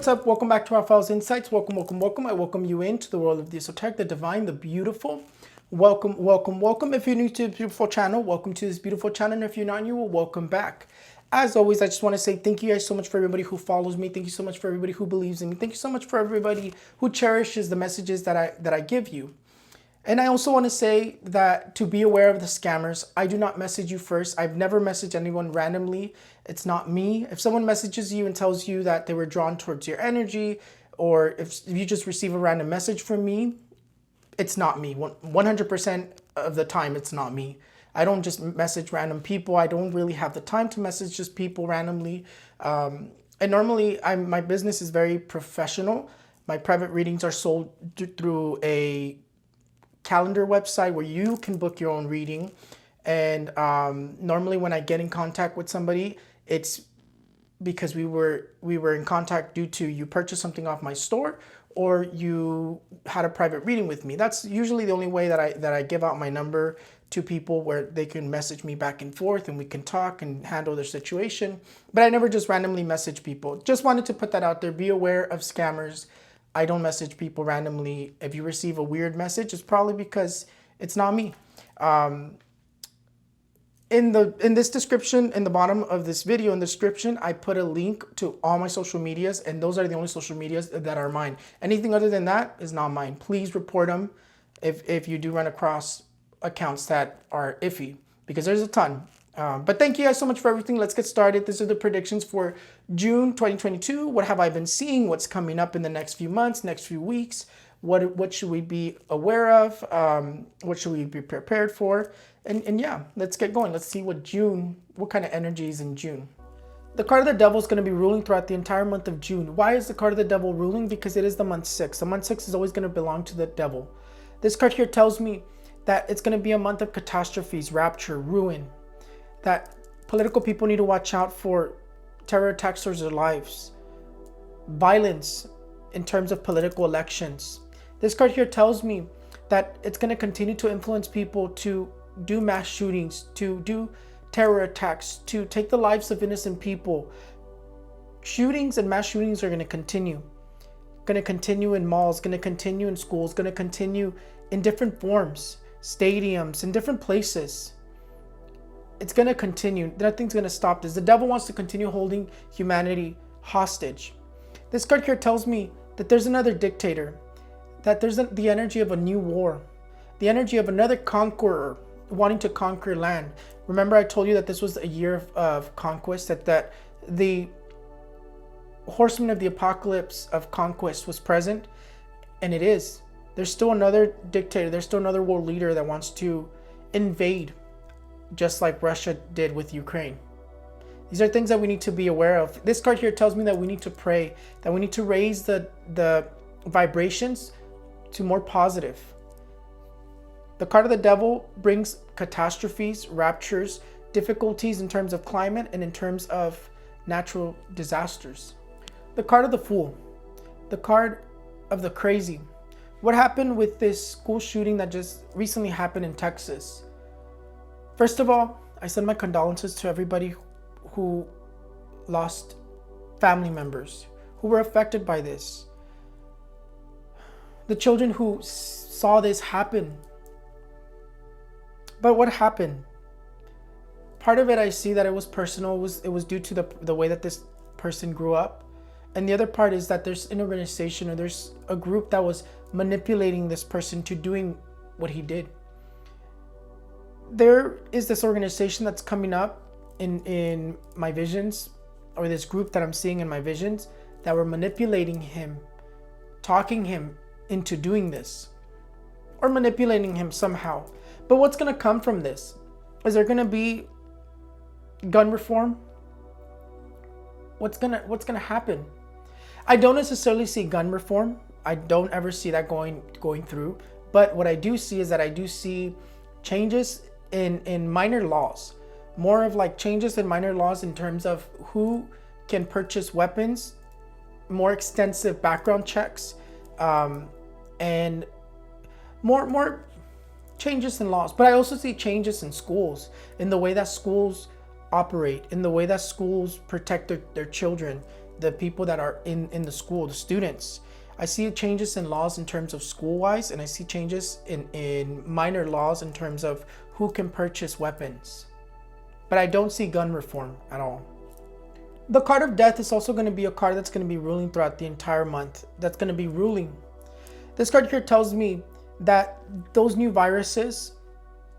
what's up? Welcome back to Raphael's Insights. Welcome. I welcome you into the world of the esoteric, the divine, the beautiful. Welcome. If you're new to this beautiful channel, welcome to this beautiful channel. And if you're not new, well, welcome back. As always, I just want to say thank you guys so much for everybody who follows me. Thank you so much for everybody who believes in me. Thank you so much for everybody who cherishes the messages that I give you. And I also want to say that to be aware of the scammers. I do not message you first. I've never messaged anyone randomly. It's not me. If someone messages you and tells you that they were drawn towards your energy, or if you just receive a random message from me, it's not me. 100% of the time, it's not me. I don't just message random people. I don't really have the time to message just people randomly. And normally, my business is very professional. My private readings are sold through a calendar website where you can book your own reading. And normally when I get in contact with somebody, it's because we were in contact due to you purchased something off my store or you had a private reading with me. That's usually the only way that I give out my number to people, where they can message me back and forth and we can talk and handle their situation. But I never just randomly message people. Just wanted to put that out there. Be aware of scammers. I don't message people randomly. If you receive a weird message, it's probably because it's not me. In this description, in the bottom of this video, in the description, I put a link to all my social medias, and those are the only social medias that are mine. Anything other than that is not mine. Please report them if you do run across accounts that are iffy, because there's a ton. But thank you guys so much for everything. Let's get started. These are the predictions for June 2022. What have I been seeing? What's coming up in the next few months, next few weeks? What should we be aware of? What should we be prepared for? And yeah, let's get going. Let's see what kind of energy is in June. The card of the devil is going to be ruling throughout the entire month of June. Why is the card of the devil ruling? Because it is the month 6. The month 6 is always going to belong to the devil. This card here tells me that it's going to be a month of catastrophes, rapture, ruin. That political people need to watch out for terror attacks towards their lives, violence in terms of political elections. This card here tells me that it's going to continue to influence people to do mass shootings, to do terror attacks, to take the lives of innocent people. Shootings and mass shootings are going to continue. Going to continue in malls, going to continue in schools, going to continue in different forms, stadiums, in different places. It's going to continue. Nothing's going to stop this. The devil wants to continue holding humanity hostage. This card here tells me that there's another dictator, that there's the energy of a new war, the energy of another conqueror wanting to conquer land. Remember, I told you that this was a year of conquest, that the horseman of the apocalypse of conquest was present, and it is. There's still another dictator, there's still another world leader that wants to invade, just like Russia did with Ukraine. These are things that we need to be aware of. This card here tells me that we need to pray, that we need to raise the vibrations to more positive. The card of the devil brings catastrophes, raptures, difficulties in terms of climate and in terms of natural disasters. The card of the fool, the card of the crazy. What happened with this school shooting that just recently happened in Texas? First of all, I send my condolences to everybody who lost family members, who were affected by this. The children who saw this happen. But what happened? Part of it, I see that it was personal. It was due to the way that this person grew up. And the other part is that there's an organization, or there's a group that was manipulating this person to doing what he did. There is this organization that's coming up in my visions, or this group that I'm seeing in my visions, that were manipulating him, talking him into doing this, or manipulating him somehow. But what's going to come from this? Is there going to be gun reform? What's going to happen? I don't necessarily see gun reform. I don't ever see that going through. But what I do see is that I do see changes in minor laws, more of like changes in minor laws in terms of who can purchase weapons, more extensive background checks, and more changes in laws. But I also see changes in schools, in the way that schools operate, in the way that schools protect their children, the people that are in the school, the students. I see changes in laws in terms of school-wise, and I see changes in minor laws in terms of who can purchase weapons. But I don't see gun reform at all. The card of death is also going to be a card that's going to be ruling throughout the entire month. That's going to be ruling. This card here tells me that those new viruses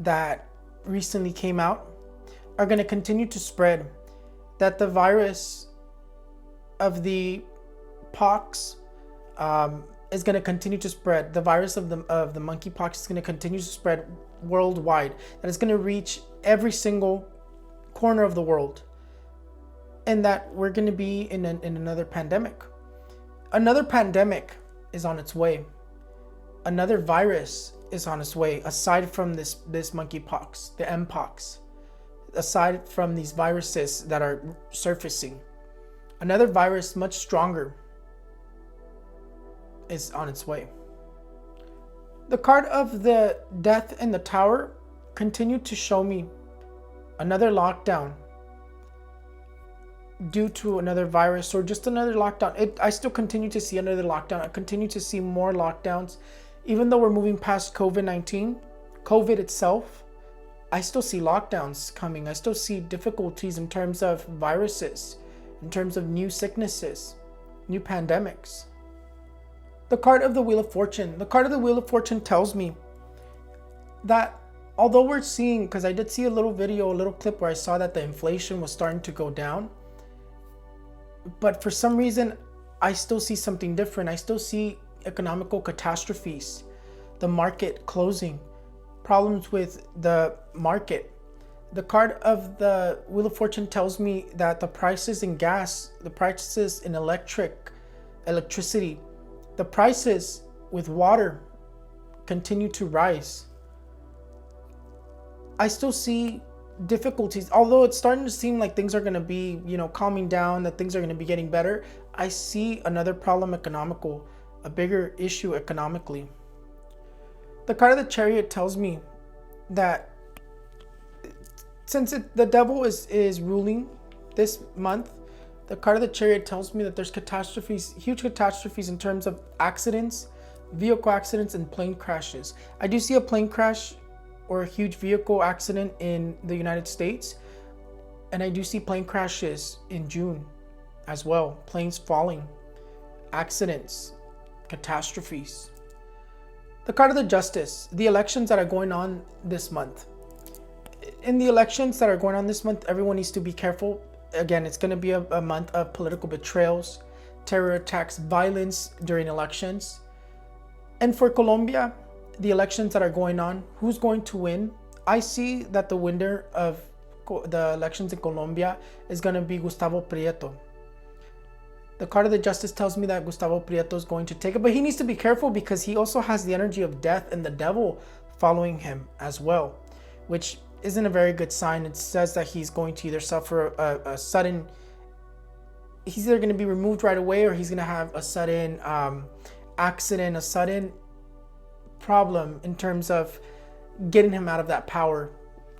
that recently came out are going to continue to spread. That the virus of the pox is going to continue to spread. The virus of the monkeypox is going to continue to spread worldwide. That it's going to reach every single corner of the world. And that we're going to be in another pandemic. Another pandemic is on its way. Another virus is on its way, aside from this monkeypox, the mpox. Aside from these viruses that are surfacing. Another virus much stronger is on its way. The card of the death in the tower continued to show me another lockdown due to another virus, or just another lockdown. I still continue to see another lockdown. I continue to see more lockdowns. Even though we're moving past COVID-19, COVID itself, I still see lockdowns coming. I still see difficulties in terms of viruses, in terms of new sicknesses, new pandemics. The card of the Wheel of Fortune. The card of the Wheel of Fortune tells me that although we're seeing, because I did see a little video, a little clip where I saw that the inflation was starting to go down, but for some reason, I still see something different. I still see economical catastrophes, the market closing, problems with the market. The card of the Wheel of Fortune tells me that the prices in gas, the prices in electricity, the prices with water continue to rise. I still see difficulties, although it's starting to seem like things are going to be, calming down, that things are going to be getting better. I see another problem economical, a bigger issue economically. The card of the Chariot tells me that since the devil is ruling this month, the card of the Chariot tells me that there's catastrophes, huge catastrophes in terms of accidents, vehicle accidents, and plane crashes. I do see a plane crash or a huge vehicle accident in the United States. And I do see plane crashes in June as well. Planes falling, accidents, catastrophes. The card of the Justice, the elections that are going on this month. In the elections that are going on this month, everyone needs to be careful. Again, it's going to be a month of political betrayals, terror attacks, violence during elections. And for Colombia, the elections that are going on, who's going to win? I see that the winner of the elections in Colombia is going to be Gustavo Prieto. The card of the Justice tells me that Gustavo Prieto is going to take it, but he needs to be careful because he also has the energy of death and the devil following him as well, which isn't a very good sign. It says that he's going to either suffer a sudden, he's either going to be removed right away, or he's going to have a sudden accident, a sudden problem in terms of getting him out of that power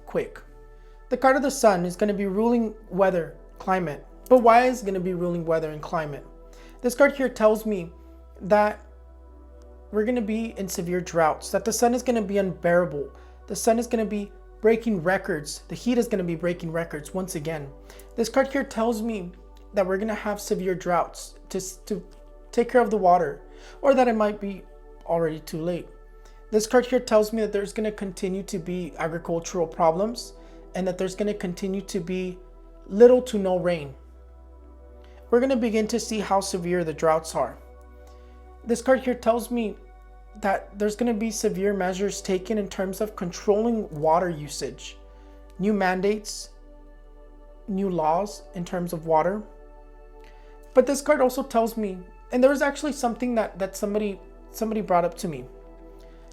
quick. The card of the Sun is going to be ruling weather, climate. But why is it going to be ruling weather and climate? This card here tells me that we're going to be in severe droughts, that the sun is going to be unbearable. The sun is going to be breaking records. The heat is going to be breaking records once again. This card here tells me that we're going to have severe droughts to take care of the water, or that it might be already too late. This card here tells me that there's going to continue to be agricultural problems, and that there's going to continue to be little to no rain. We're going to begin to see how severe the droughts are. This card here tells me that there's going to be severe measures taken in terms of controlling water usage, new mandates, new laws in terms of water. But this card also tells me, and there was actually something that somebody brought up to me.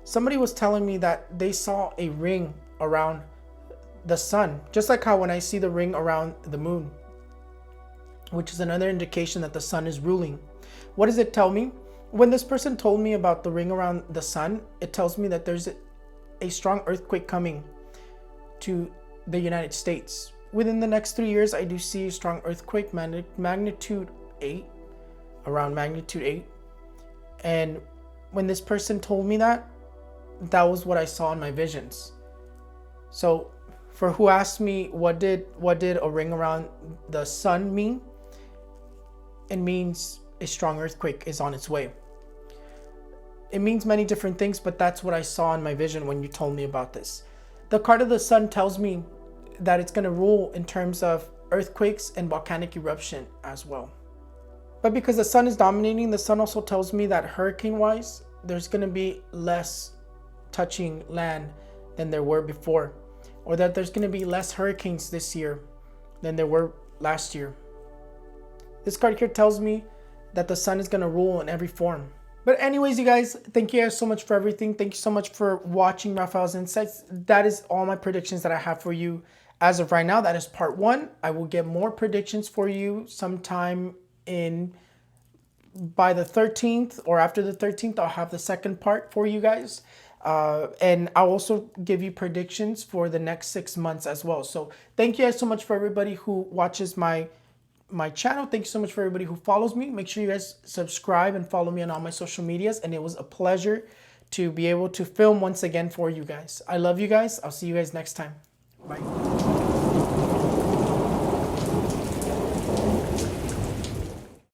Somebody was telling me that they saw a ring around the sun, just like how when I see the ring around the moon, which is another indication that the sun is ruling. What does it tell me? When this person told me about the ring around the sun, it tells me that there's a strong earthquake coming to the United States. Within the next 3 years, I do see a strong earthquake, magnitude 8, around magnitude 8. And when this person told me that was what I saw in my visions. So for who asked me what did a ring around the sun mean, it means a strong earthquake is on its way. It means many different things, but that's what I saw in my vision when you told me about this. The card of the sun tells me that it's going to rule in terms of earthquakes and volcanic eruption as well. But because the sun is dominating, the sun also tells me that hurricane-wise, there's going to be less touching land than there were before, or that there's going to be less hurricanes this year than there were last year. This card here tells me that the sun is going to rule in every form. But anyways, you guys, thank you guys so much for everything. Thank you so much for watching Raphael's Insights. That is all my predictions that I have for you as of right now. That is part 1. I will get more predictions for you sometime by the 13th or after the 13th. I'll have the second part for you guys. And I'll also give you predictions for the next 6 months as well. So thank you guys so much for everybody who watches my channel. Thank you so much for everybody who follows me. Make sure you guys subscribe and follow me on all my social medias. And it was a pleasure to be able to film once again for you guys. I love you guys. I'll see you guys next time. Bye.